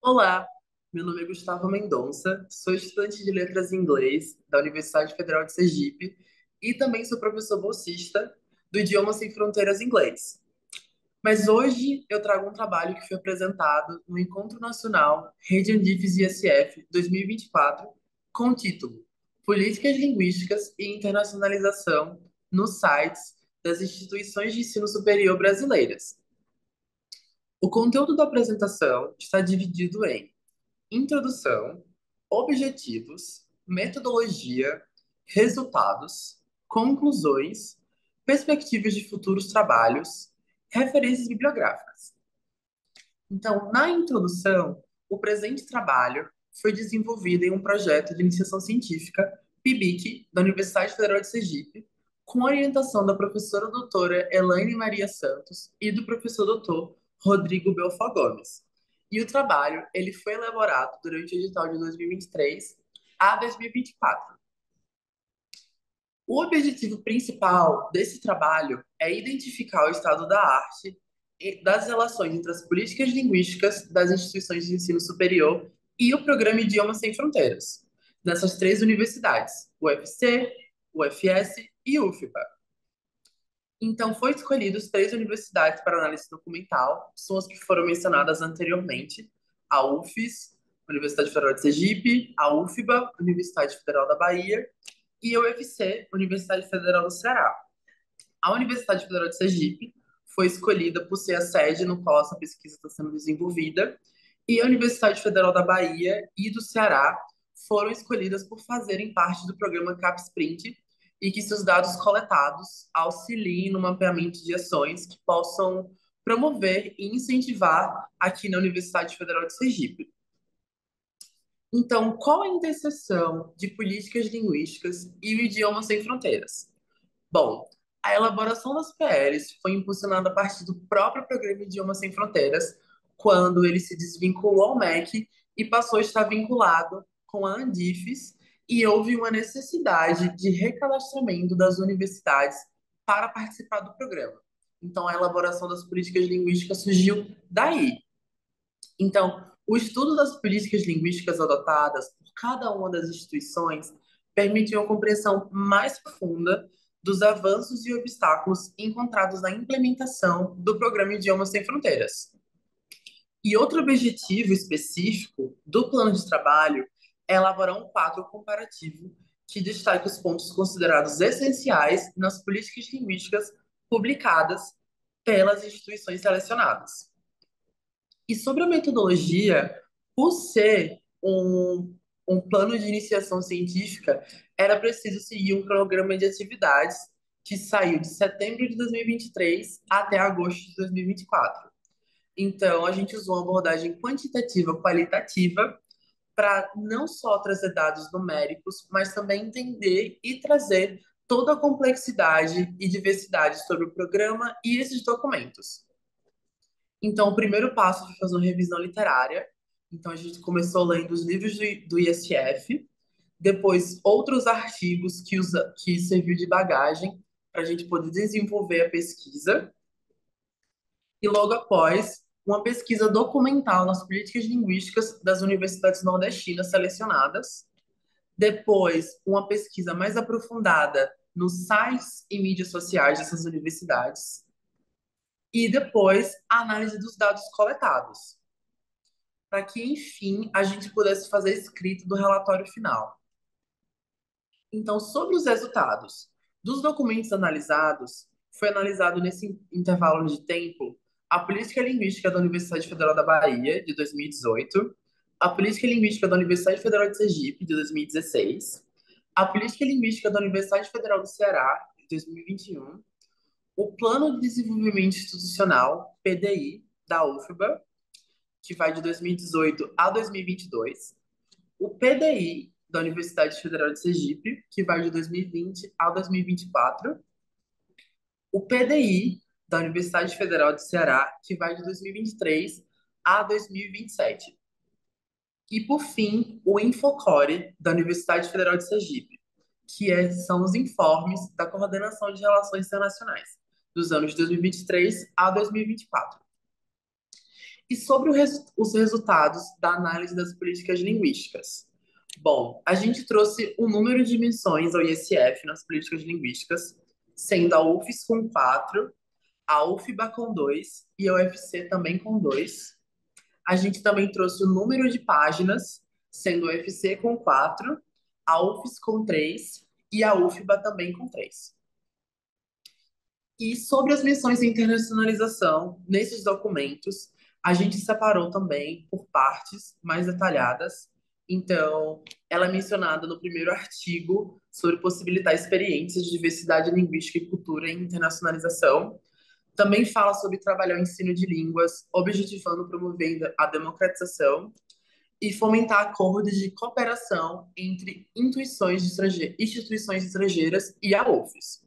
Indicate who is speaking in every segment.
Speaker 1: Olá, meu nome é Gustavo Mendonça, sou estudante de Letras em Inglês da Universidade Federal de Sergipe e também sou professor bolsista do Idioma Sem Fronteiras Inglês. Mas hoje eu trago um trabalho que foi apresentado no Encontro Nacional Rede Andifes ISF 2024 com o título Políticas Linguísticas e Internacionalização nos sites das instituições de ensino superior brasileiras. O conteúdo da apresentação está dividido em introdução, objetivos, metodologia, resultados, conclusões, perspectivas de futuros trabalhos, referências bibliográficas. Então, na introdução, o presente trabalho foi desenvolvido em um projeto de iniciação científica, PIBIC, da Universidade Federal de Sergipe, com orientação da professora doutora Elaine Maria Santos e do professor doutor Rodrigo Belfort Gomes. E o trabalho ele foi elaborado durante o edital de 2023 a 2024. O objetivo principal desse trabalho é identificar o estado da arte e das relações entre as políticas linguísticas das instituições de ensino superior e o Programa Idiomas Sem Fronteiras, nessas três universidades, UFC, UFS e UFBA. Então, foi escolhidos três universidades para análise documental, são as que foram mencionadas anteriormente, a UFES, Universidade Federal de Sergipe, a UFBA, Universidade Federal da Bahia, e a UFC, Universidade Federal do Ceará. A Universidade Federal de Sergipe foi escolhida por ser a sede no qual essa pesquisa está sendo desenvolvida, e a Universidade Federal da Bahia e do Ceará foram escolhidas por fazerem parte do programa CapSprint e que seus dados coletados auxiliem no mapeamento de ações que possam promover e incentivar aqui na Universidade Federal de Sergipe. Então, qual a interseção de políticas linguísticas e o idioma sem fronteiras? Bom, a elaboração das PLs foi impulsionada a partir do próprio programa Idioma Sem Fronteiras, quando ele se desvinculou ao MEC e passou a estar vinculado com a Andifes, e houve uma necessidade de recadastramento das universidades para participar do programa. Então, a elaboração das políticas linguísticas surgiu daí. Então, o estudo das políticas linguísticas adotadas por cada uma das instituições permitiu uma compreensão mais profunda dos avanços e obstáculos encontrados na implementação do Programa Idiomas Sem Fronteiras. E outro objetivo específico do plano de trabalho é elaborar um quadro comparativo que destaque os pontos considerados essenciais nas políticas linguísticas publicadas pelas instituições selecionadas. E sobre a metodologia, por ser um plano de iniciação científica, era preciso seguir um cronograma de atividades que saiu de setembro de 2023 até agosto de 2024. Então, a gente usou uma abordagem quantitativa qualitativa para não só trazer dados numéricos, mas também entender e trazer toda a complexidade e diversidade sobre o programa e esses documentos. Então, o primeiro passo foi fazer uma revisão literária. Então, a gente começou lendo os livros do ISF, depois outros artigos que serviu de bagagem para a gente poder desenvolver a pesquisa, e logo após, uma pesquisa documental nas políticas linguísticas das universidades nordestinas selecionadas, depois, uma pesquisa mais aprofundada nos sites e mídias sociais dessas universidades, e depois, a análise dos dados coletados, para que, enfim, a gente pudesse fazer a escrita do relatório final. Então, sobre os resultados dos documentos analisados, foi analisado nesse intervalo de tempo a Política Linguística da Universidade Federal da Bahia, de 2018, a Política Linguística da Universidade Federal de Sergipe, de 2016, a Política Linguística da Universidade Federal do Ceará, de 2021, o Plano de Desenvolvimento Institucional, PDI, da UFBA, que vai de 2018 a 2022, o PDI da Universidade Federal de Sergipe, que vai de 2020 a 2024, o PDI da Universidade Federal de Ceará, que vai de 2023 a 2027. E, por fim, o Infocore da Universidade Federal de Sergipe, são os informes da Coordenação de Relações Internacionais, dos anos de 2023 a 2024. E sobre os resultados da análise das políticas linguísticas. Bom, a gente trouxe um número de menções ao ISF nas políticas linguísticas, sendo a UFES com 4, a UFBA com 2 e a UFC também com 2. A gente também trouxe o número de páginas, sendo o UFC com 4, a UFES com 3 e a UFBA também com 3. E sobre as menções de internacionalização, nesses documentos, a gente separou também por partes mais detalhadas. Então, ela é mencionada no primeiro artigo sobre possibilitar experiências de diversidade linguística e cultura em internacionalização. Também fala sobre trabalhar o ensino de línguas, objetivando promover a democratização e fomentar acordos de cooperação entre instituições estrangeiras e a UFES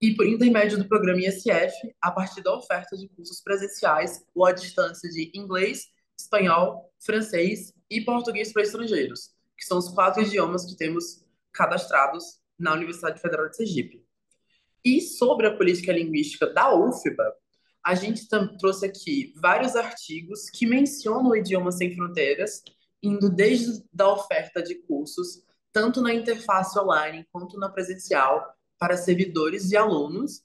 Speaker 1: e por intermédio do programa ISF, a partir da oferta de cursos presenciais ou à distância de inglês, espanhol, francês e português para estrangeiros, que são os 4 idiomas que temos cadastrados na Universidade Federal de Sergipe. E sobre a política linguística da UFBA, a gente trouxe aqui vários artigos que mencionam o idioma sem fronteiras, indo desde a oferta de cursos, tanto na interface online quanto na presencial, para servidores e alunos,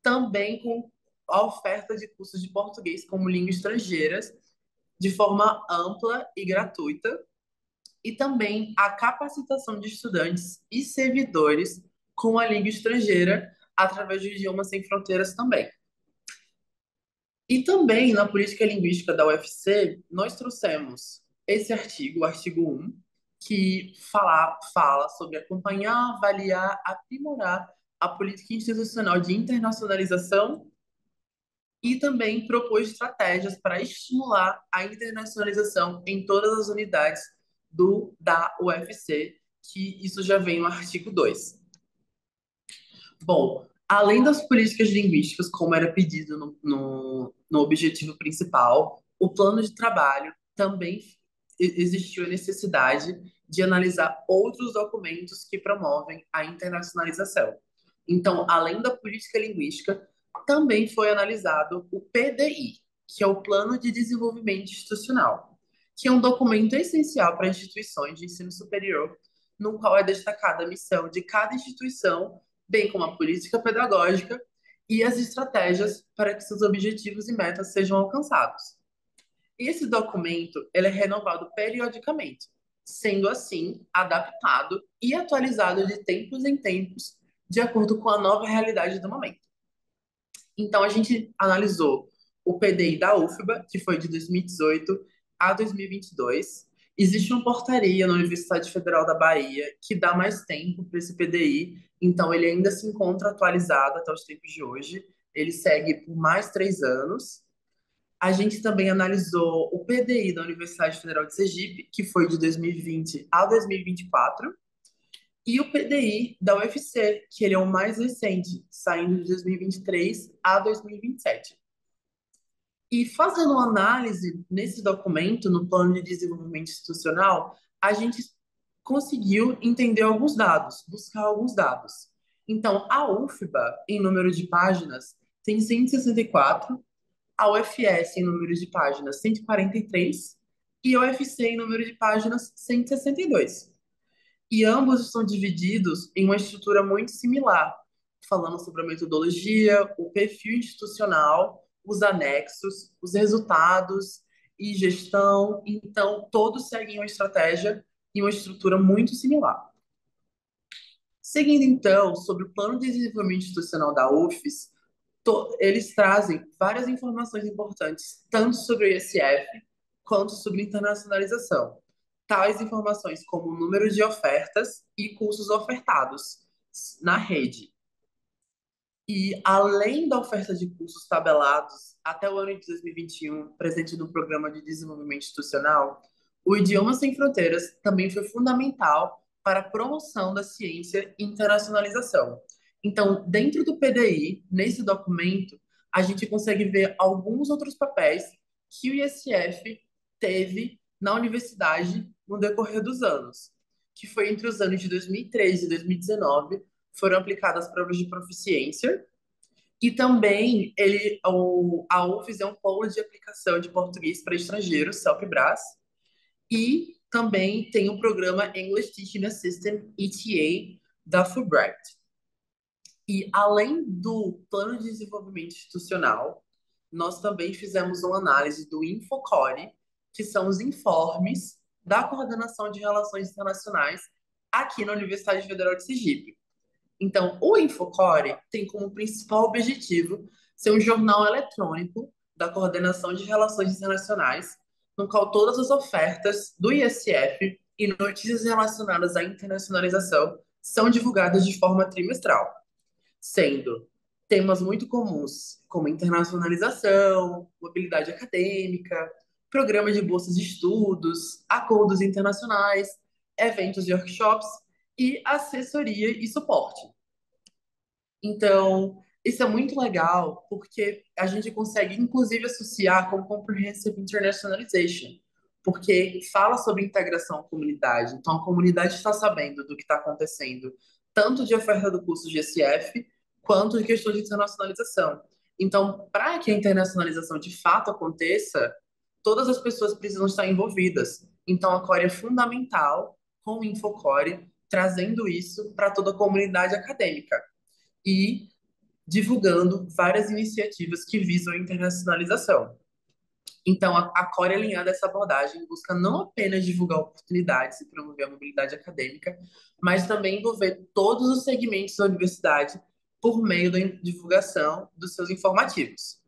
Speaker 1: também com a oferta de cursos de português como língua estrangeira, de forma ampla e gratuita, e também a capacitação de estudantes e servidores com a língua estrangeira através do Idioma Sem Fronteiras também. E também na política linguística da UFC, nós trouxemos esse artigo, o artigo 1, que fala sobre acompanhar, avaliar, aprimorar a política institucional de internacionalização e também propôs estratégias para estimular a internacionalização em todas as unidades da UFC, que isso já vem no artigo 2. Bom, além das políticas linguísticas, como era pedido no objetivo principal, o plano de trabalho também existiu a necessidade de analisar outros documentos que promovem a internacionalização. Então, além da política linguística, também foi analisado o PDI, que é o Plano de Desenvolvimento Institucional, que é um documento essencial para instituições de ensino superior, no qual é destacada a missão de cada instituição, bem como a política pedagógica e as estratégias para que seus objetivos e metas sejam alcançados. Esse documento ele é renovado periodicamente, sendo assim adaptado e atualizado de tempos em tempos, de acordo com a nova realidade do momento. Então, a gente analisou o PDI da UFBA, que foi de 2018 a 2022. Existe uma portaria na Universidade Federal da Bahia que dá mais tempo para esse PDI, então ele ainda se encontra atualizado até os tempos de hoje. Ele segue por mais 3 anos. A gente também analisou o PDI da Universidade Federal de Sergipe, que foi de 2020 a 2024, e o PDI da UFC, que ele é o mais recente, saindo de 2023 a 2027. E fazendo uma análise nesse documento, no Plano de Desenvolvimento Institucional, a gente conseguiu entender alguns dados, buscar alguns dados. Então, a UFBA, em número de páginas, tem 164, a UFS, em número de páginas, 143, e a UFC, em número de páginas, 162. E ambos estão divididos em uma estrutura muito similar, falando sobre a metodologia, o perfil institucional, os anexos, os resultados e gestão. Então, todos seguem uma estratégia e uma estrutura muito similar. Seguindo, então, sobre o Plano de Desenvolvimento Institucional da UFES, eles trazem várias informações importantes, tanto sobre o ISF quanto sobre internacionalização. Tais informações como o número de ofertas e cursos ofertados na rede. E além da oferta de cursos tabelados até o ano de 2021, presente no Programa de Desenvolvimento Institucional, o Idioma Sem Fronteiras também foi fundamental para a promoção da ciência e internacionalização. Então, dentro do PDI, nesse documento, a gente consegue ver alguns outros papéis que o ISF teve na universidade no decorrer dos anos, que foi entre os anos de 2013 e 2019, foram aplicadas provas de proficiência, E também a UFES é um polo de aplicação de português para estrangeiros, CELP-Brás, e também tem o programa English Teaching Assistant, ETA, da Fulbright. E além do plano de desenvolvimento institucional, nós também fizemos uma análise do Infocore, que são os informes da Coordenação de Relações Internacionais aqui na Universidade Federal de Sergipe. Então, o Infocore tem como principal objetivo ser um jornal eletrônico da Coordenação de Relações Internacionais, no qual todas as ofertas do ISF e notícias relacionadas à internacionalização são divulgadas de forma trimestral, sendo temas muito comuns como internacionalização, mobilidade acadêmica, programas de bolsas de estudos, acordos internacionais, eventos e workshops e assessoria e suporte. Então, isso é muito legal porque a gente consegue, inclusive, associar com Comprehensive Internationalization, porque fala sobre integração à comunidade. Então, a comunidade está sabendo do que está acontecendo, tanto de oferta do curso GSF, quanto de questão de internacionalização. Então, para que a internacionalização de fato aconteça, todas as pessoas precisam estar envolvidas. Então, a Core é fundamental, com o Infocore, trazendo isso para toda a comunidade acadêmica e divulgando várias iniciativas que visam a internacionalização. Então, a Core é alinhada a essa abordagem busca não apenas divulgar oportunidades e promover a mobilidade acadêmica, mas também envolver todos os segmentos da universidade por meio da divulgação dos seus informativos.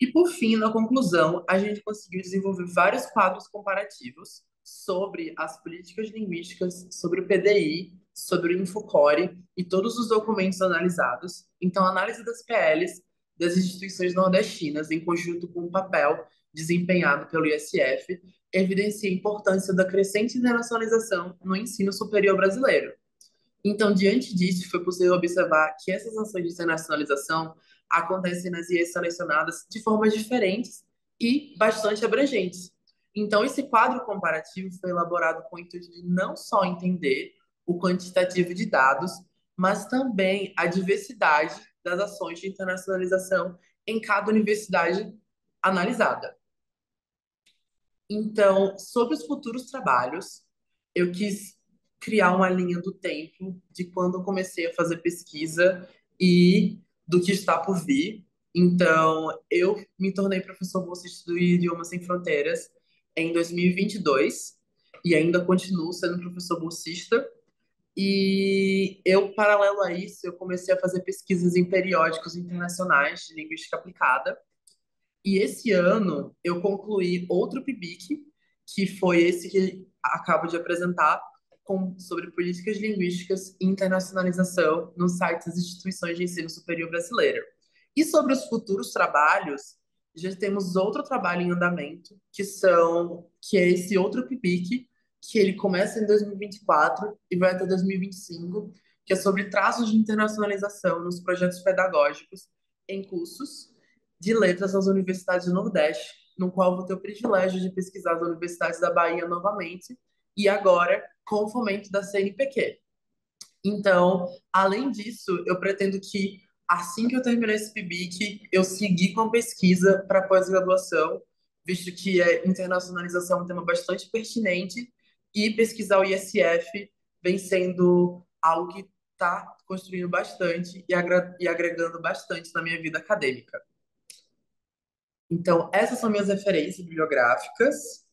Speaker 1: E por fim, na conclusão, a gente conseguiu desenvolver vários quadros comparativos sobre as políticas linguísticas, sobre o PDI, sobre o Infocore e todos os documentos analisados. Então, a análise das PLs das instituições nordestinas, em conjunto com o papel desempenhado pelo ISF, evidencia a importância da crescente internacionalização no ensino superior brasileiro. Então, diante disso, foi possível observar que essas ações de internacionalização acontecem nas IEs selecionadas de formas diferentes e bastante abrangentes. Então, esse quadro comparativo foi elaborado com o intuito de não só entender o quantitativo de dados, mas também a diversidade das ações de internacionalização em cada universidade analisada. Então, sobre os futuros trabalhos, eu quis criar uma linha do tempo de quando eu comecei a fazer pesquisa e do que está por vir. Então, eu me tornei professor bolsista do Idiomas Sem Fronteiras em 2022 e ainda continuo sendo professor bolsista. E eu, paralelo a isso, eu comecei a fazer pesquisas em periódicos internacionais de linguística aplicada. E esse ano eu concluí outro PIBIC, que foi esse que acabo de apresentar, sobre políticas linguísticas e internacionalização nos sites das instituições de ensino superior brasileira. E sobre os futuros trabalhos, já temos outro trabalho em andamento, que é esse outro PIBIC, que ele começa em 2024 e vai até 2025, que é sobre traços de internacionalização nos projetos pedagógicos em cursos de letras nas universidades do Nordeste, no qual vou ter o privilégio de pesquisar as universidades da Bahia novamente, e agora com o fomento da CNPq. Então, além disso, eu pretendo que, assim que eu terminar esse PIBIC, eu seguir com a pesquisa para pós-graduação, visto que a internacionalização é um tema bastante pertinente, e pesquisar o ISF vem sendo algo que está construindo bastante e agregando bastante na minha vida acadêmica. Então, essas são minhas referências bibliográficas.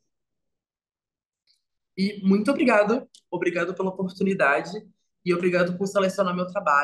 Speaker 1: E muito obrigado, obrigado pela oportunidade e obrigado por selecionar meu trabalho.